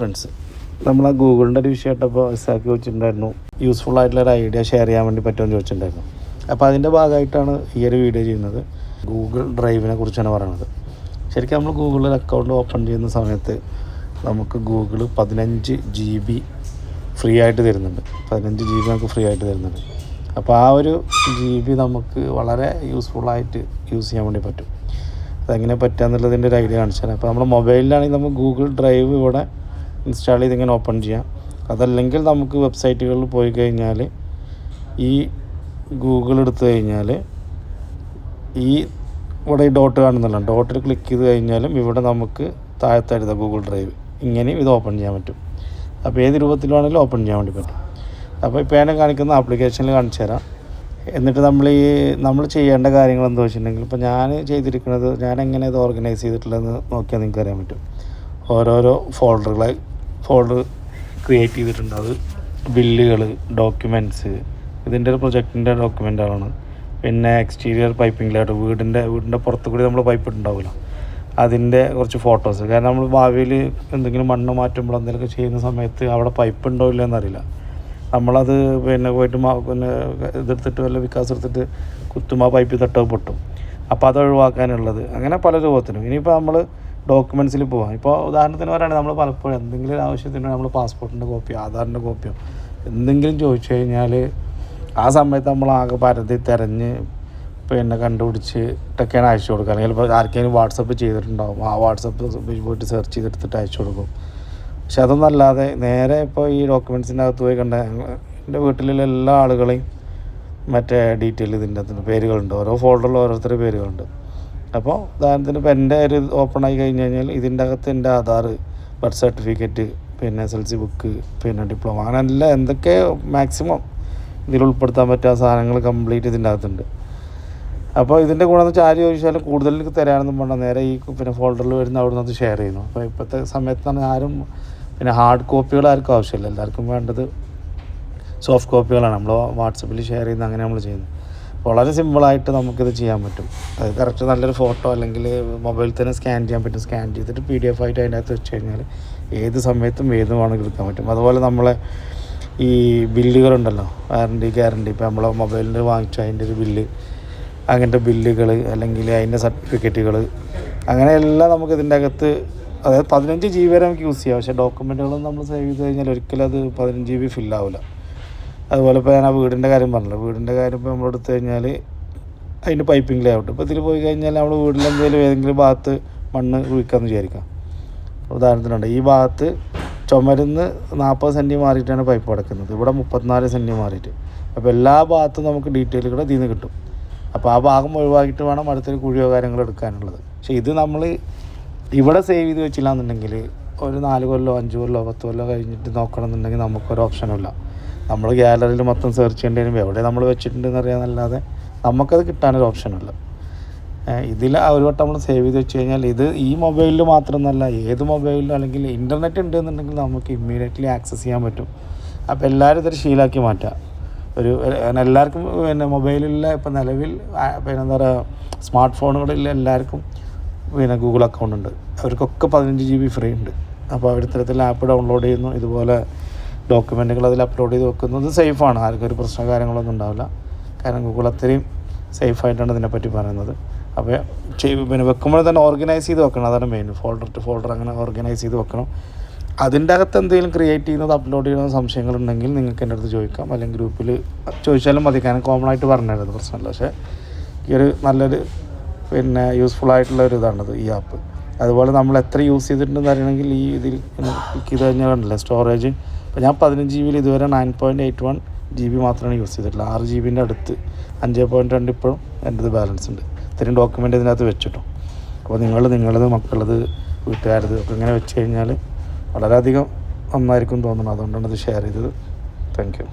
Friends, നമ്മൾ ആ ഗൂഗിളിൻ്റെ ഒരു വിഷയം ഇട്ടപ്പോൾ ഇസാക്ക് ചോദിച്ചിട്ടുണ്ടായിരുന്നു യൂസ്ഫുൾ ആയിട്ടുള്ളൊരു ഐഡിയ ഷെയർ ചെയ്യാൻ വേണ്ടി പറ്റുമെന്ന് ചോദിച്ചിട്ടുണ്ടായിരുന്നു. അപ്പോൾ അതിൻ്റെ ഭാഗമായിട്ടാണ് ഈ ഒരു വീഡിയോ ചെയ്യുന്നത്. ഗൂഗിൾ ഡ്രൈവിനെ കുറിച്ചാണ് പറയുന്നത്. ശരിക്കും നമ്മൾ ഗൂഗിളിൽ അക്കൗണ്ട് ഓപ്പൺ ചെയ്യുന്ന സമയത്ത് നമുക്ക് ഗൂഗിൾ 15 GB ഫ്രീ ആയിട്ട് തരുന്നുണ്ട്. 15 GB നമുക്ക് ഫ്രീ ആയിട്ട് തരുന്നുണ്ട്. അപ്പോൾ ആ ഒരു GB നമുക്ക് വളരെ യൂസ്ഫുള്ളായിട്ട് യൂസ് ചെയ്യാൻ വേണ്ടി പറ്റും. അതെങ്ങനെ പറ്റുക എന്നുള്ളതിൻ്റെ ഒരു ഐഡിയ കാണിച്ചാൽ, അപ്പോൾ നമ്മുടെ മൊബൈലിലാണെങ്കിൽ നമുക്ക് ഗൂഗിൾ ഡ്രൈവ് ഇവിടെ ഇൻസ്റ്റാൾ ചെയ്ത് ഇങ്ങനെ ഓപ്പൺ ചെയ്യാം. അതല്ലെങ്കിൽ നമുക്ക് വെബ്സൈറ്റുകളിൽ പോയി കഴിഞ്ഞാൽ ഈ ഗൂഗിൾ എടുത്തു കഴിഞ്ഞാൽ ഈ ഇവിടെ ഈ ഡോട്ട് കാണുന്നുണ്ടല്ലോ, ഡോട്ടിൽ ക്ലിക്ക് ചെയ്ത് കഴിഞ്ഞാലും ഇവിടെ നമുക്ക് താഴത്തെ എഴുതാം ഗൂഗിൾ ഡ്രൈവ്. ഇങ്ങനെയും ഇത് ഓപ്പൺ ചെയ്യാൻ പറ്റും. അപ്പോൾ ഏത് രൂപത്തിൽ വേണമെങ്കിലും ഓപ്പൺ ചെയ്യാൻ വേണ്ടി പറ്റും. അപ്പോൾ ഇപ്പോൾ ഞാൻ കാണിക്കുന്ന ആപ്ലിക്കേഷനിൽ കാണിച്ചു തരാം. എന്നിട്ട് നമ്മൾ ചെയ്യേണ്ട കാര്യങ്ങൾ എന്താ വെച്ചിട്ടുണ്ടെങ്കിൽ, ഇപ്പോൾ ഞാൻ ചെയ്തിരിക്കുന്നത്, ഞാൻ എങ്ങനെ ഇത് ഓർഗനൈസ് ചെയ്തിട്ടുള്ളതെന്ന് നോക്കിയാൽ നിങ്ങൾക്ക് അറിയാൻ പറ്റും. ഓരോരോ ഫോൾഡർ ക്രിയേറ്റ് ചെയ്തിട്ടുണ്ട്. അത് ബില്ലുകൾ, ഡോക്യുമെൻറ്റ്സ്, ഇതിൻ്റെ ഒരു പ്രൊജക്റ്റിൻ്റെ ഡോക്യുമെൻ്റാണ്. പിന്നെ എക്സ്റ്റീരിയർ പൈപ്പിംഗ് ലേഔട്ട്, വീടിൻ്റെ പുറത്ത് കൂടി നമ്മൾ പൈപ്പ് ഉണ്ടാവില്ല, അതിൻ്റെ കുറച്ച് ഫോട്ടോസ്. കാരണം നമ്മൾ ഭാവിയിൽ എന്തെങ്കിലും മണ്ണ് മാറ്റുമ്പോൾ എന്തെങ്കിലുമൊക്കെ ചെയ്യുന്ന സമയത്ത് അവിടെ പൈപ്പ് ഉണ്ടോ ഇല്ല എന്നറിയില്ല. നമ്മളത് പോയിട്ട് ഇതെടുത്തിട്ട് വല്ല വികാസം എടുത്തിട്ട് കുത്തും, ആ പൈപ്പിൽ തട്ടോ പൊട്ടും. അപ്പോൾ അത് ഒഴിവാക്കാനുള്ളത്, അങ്ങനെ പല രൂപത്തിനും. ഇനിയിപ്പോൾ നമ്മൾ ഡോക്യുമെൻറ്റ്സിൽ പോകാം. ഇപ്പോൾ ഉദാഹരണത്തിന് പറയുകയാണെങ്കിൽ നമ്മൾ പലപ്പോഴും എന്തെങ്കിലും ഒരു ആവശ്യത്തിന് നമ്മൾ പാസ്പോർട്ടിൻ്റെ കോപ്പിയോ ആധാറിൻ്റെ കോപ്പിയോ എന്തെങ്കിലും ചോദിച്ചു കഴിഞ്ഞാൽ ആ സമയത്ത് നമ്മൾ ആകെ പരതി തിരഞ്ഞ് കണ്ടുപിടിച്ചിട്ടൊക്കെയാണ് അയച്ചു കൊടുക്കുക. അല്ലെങ്കിൽ ഇപ്പോൾ ആർക്കെങ്കിലും വാട്സപ്പ് ചെയ്തിട്ടുണ്ടാകും, ആ വാട്സപ്പ് പോയിട്ട് സെർച്ച് ചെയ്തെടുത്തിട്ട് അയച്ചു കൊടുക്കും. പക്ഷെ അതൊന്നല്ലാതെ നേരെ ഇപ്പോൾ ഈ ഡോക്യുമെൻറ്റ്സിൻ്റെ അകത്ത് പോയി കണ്ട എൻ്റെ വീട്ടിലുള്ള എല്ലാ ആളുകളെയും ഡീറ്റെയിൽ ഇതിൻ്റെ അകത്ത് പേരുകളുണ്ട്, ഓരോ ഫോൾഡറിൽ ഓരോരുത്തരുടെ പേരുകളുണ്ട്. അപ്പോൾ ഉദാഹരണത്തിന് ഇപ്പോൾ എൻ്റെ ഒരു ഓപ്പൺ ആയി കഴിഞ്ഞ് കഴിഞ്ഞാൽ ഇതിൻ്റെ അകത്ത് എൻ്റെ Aadhaar, birth certificate, SLC book, diploma, അങ്ങനെ എല്ലാം എന്തൊക്കെ മാക്സിമം ഇതിൽ ഉൾപ്പെടുത്താൻ പറ്റുക സാധനങ്ങൾ കംപ്ലീറ്റ് ഇതിൻ്റെ അകത്തുണ്ട്. അപ്പോൾ ഇതിൻ്റെ ഗുണം എന്ന് വെച്ചാൽ ആര് ചോദിച്ചാലും കൂടുതൽ തരാനൊന്നും വേണ്ട, നേരെ ഈ ഫോൾഡറിൽ വരുന്ന അവിടെ നിന്ന് ഷെയർ ചെയ്യുന്നു. അപ്പോൾ ഇപ്പോഴത്തെ സമയത്താണ് ആരും ഹാർഡ് കോപ്പികൾ ആർക്കും ആവശ്യമില്ല, എല്ലാവർക്കും വേണ്ടത് സോഫ്റ്റ് കോപ്പികളാണ്. നമ്മൾ വാട്സപ്പിൽ ഷെയർ ചെയ്യുന്നത്, അങ്ങനെ നമ്മൾ ചെയ്യുന്നത്. വളരെ സിമ്പിളായിട്ട് നമുക്കിത് ചെയ്യാൻ പറ്റും. അത് കറക്റ്റ് നല്ലൊരു ഫോട്ടോ അല്ലെങ്കിൽ മൊബൈലിൽ തന്നെ സ്കാൻ ചെയ്യാൻ പറ്റും. സ്കാൻ ചെയ്തിട്ട് PDF ആയിട്ട് അതിൻ്റെ അകത്ത് വെച്ച് കഴിഞ്ഞാൽ ഏത് സമയത്തും ഏത് വേണമെങ്കിൽ എടുക്കാൻ പറ്റും. അതുപോലെ നമ്മളെ ഈ ബില്ലുകളുണ്ടല്ലോ, ഗ്യാരണ്ടി, ഇപ്പോൾ നമ്മളെ മൊബൈലിൻ്റെ വാങ്ങിച്ച അതിൻ്റെ ഒരു ബില്ല്, അങ്ങനത്തെ ബില്ലുകൾ അല്ലെങ്കിൽ അതിൻ്റെ സർട്ടിഫിക്കറ്റുകൾ, അങ്ങനെയെല്ലാം നമുക്ക് ഇതിൻ്റെ അകത്ത്, അതായത് 15 GB വരെ നമുക്ക് യൂസ് ചെയ്യാം. പക്ഷേ ഡോക്യുമെൻറ്റുകളും നമ്മൾ സേവ് ചെയ്ത് കഴിഞ്ഞാൽ ഒരിക്കലും അത് 15 GB ഫില്ലാവില്ല. അതുപോലെ ഇപ്പോൾ ഞാൻ ആ വീടിൻ്റെ കാര്യം പറഞ്ഞല്ലോ, വീടിൻ്റെ കാര്യം ഇപ്പോൾ നമ്മൾ എടുത്തു കഴിഞ്ഞാൽ അതിൻ്റെ പൈപ്പിംഗ് ലേഔട്ട്, ഇപ്പോൾ ഇതിൽ പോയി കഴിഞ്ഞാൽ നമ്മൾ വീട്ടിലെന്തെങ്കിലും ഏതെങ്കിലും ഭാഗത്ത് മണ്ണ് കുഴിക്കാമെന്ന് വിചാരിക്കാം. ഉദാഹരണത്തിനുണ്ട്, ഈ ഭാഗത്ത് ചുമരുന്ന് 40 സെൻറ്റി മാറിയിട്ടാണ് പൈപ്പ് അടക്കുന്നത്, ഇവിടെ 34 സെൻറ്റി മാറിയിട്ട്. അപ്പോൾ എല്ലാ ഭാഗത്തും നമുക്ക് ഡീറ്റെയിലുകൾ ഇതിൽ നിന്ന് കിട്ടും. അപ്പോൾ ആ ഭാഗം ഒഴിവാക്കിയിട്ട് വേണം അടുത്തൊരു കുഴിയോ കാര്യങ്ങളോ എടുക്കാനുള്ളത്. പക്ഷേ ഇത് നമ്മൾ ഇവിടെ സേവ് ചെയ്ത് വെച്ചില്ല എന്നുണ്ടെങ്കിൽ ഒരു 4 കൊല്ലോ 5 കൊല്ലോ 10 കൊല്ലോ കഴിഞ്ഞിട്ട് നോക്കണമെന്നുണ്ടെങ്കിൽ നമുക്കൊരു ഓപ്ഷനുമില്ല. നമ്മൾ ഗാലറിയിൽ മൊത്തം സെർച്ച് ചെയ്യേണ്ടി വരും, എവിടെ നമ്മൾ വെച്ചിട്ടുണ്ടെന്ന് അറിയാമെന്നല്ലാതെ നമുക്കത് കിട്ടാനൊരു ഓപ്ഷനുമില്ല. ഇതിൽ ഒരു വട്ടം നമ്മൾ സേവ് ചെയ്ത് വെച്ച് കഴിഞ്ഞാൽ ഇത് ഈ മൊബൈലിൽ മാത്രമൊന്നുമല്ല, ഏത് മൊബൈലിലും അല്ലെങ്കിൽ ഇൻ്റർനെറ്റ് ഉണ്ടെന്നുണ്ടെങ്കിൽ നമുക്ക് ഇമ്മീഡിയറ്റ്ലി ആക്സസ് ചെയ്യാൻ പറ്റും. അപ്പോൾ എല്ലാവരും ഇതൊരു ശീലമാക്കി മാറ്റുക. എല്ലാവർക്കും മൊബൈലിൽ ഇപ്പോൾ നിലവിൽ എന്താ പറയുക, സ്മാർട്ട് ഫോണുകളിൽ എല്ലാവർക്കും ഗൂഗിൾ അക്കൗണ്ട് ഉണ്ട്. അവർക്കൊക്കെ 15 GB ഫ്രീ ഉണ്ട്. അപ്പോൾ അവർ ഇത്തരത്തിൽ ആപ്പ് ഡൗൺലോഡ് ചെയ്യുന്നു, ഇതുപോലെ ഡോക്യുമെൻറ്റുകൾ അതിൽ അപ്ലോഡ് ചെയ്ത് വെക്കുന്നത് സേഫാണ്. ആർക്കും ഒരു പ്രശ്നം കാര്യങ്ങളൊന്നും ഉണ്ടാവില്ല. കാരണം ഗൂഗിൾ അത്രയും സേഫായിട്ടാണ് ഇതിനെപ്പറ്റി പറയുന്നത്. അപ്പോൾ വെക്കുമ്പോൾ തന്നെ ഓർഗനൈസ് ചെയ്ത് വെക്കണം, അതാണ് മെയിൻ. ഫോൾഡർ ടു ഫോൾഡർ അങ്ങനെ ഓർഗനൈസ് ചെയ്ത് വെക്കണം. അതിൻ്റെ അകത്ത് എന്തെങ്കിലും ക്രിയേറ്റ് ചെയ്യുന്നത്, അപ്ലോഡ് ചെയ്യുന്ന സംശയങ്ങളുണ്ടെങ്കിൽ നിങ്ങൾക്ക് എൻ്റെ അടുത്ത് ചോദിക്കാം, അല്ലെങ്കിൽ ഗ്രൂപ്പിൽ ചോദിച്ചാലും മതി. കാരണം കോമൺ ആയിട്ട് പറഞ്ഞത് പ്രശ്നമില്ല. പക്ഷേ ഈ ഒരു നല്ലൊരു യൂസ്ഫുൾ ആയിട്ടുള്ള ഒരു ഇതാണത് ഈ ആപ്പ്. അതുപോലെ നമ്മൾ എത്ര യൂസ് ചെയ്തിട്ടുണ്ടെന്ന് അറിയണമെങ്കിൽ ഈ ഇതിൽ ക്ലിക്ക് ചെയ്ത് കഴിഞ്ഞാൽ കണ്ടില്ലേ സ്റ്റോറേജ്. ഇപ്പോൾ ഞാൻ 15 GB ഇതുവരെ 9.81 GB മാത്രമാണ് യൂസ് ചെയ്തിട്ടുള്ളത്. 6 GB അടുത്ത് 5.2 ഇപ്പോഴും എൻ്റെ ബാലൻസ് ഉണ്ട്. ഇത്രയും ഡോക്യുമെൻ്റ് ഇതിനകത്ത് വെച്ചിട്ടും. അപ്പോൾ നിങ്ങളത് മക്കളത് വീട്ടുകാരത് ഒക്കെ ഇങ്ങനെ വെച്ച് കഴിഞ്ഞാൽ വളരെയധികം നന്നായിരിക്കും തോന്നുന്നു. അതുകൊണ്ടാണ് ഇത് ഷെയർ ചെയ്തത്. Thank you.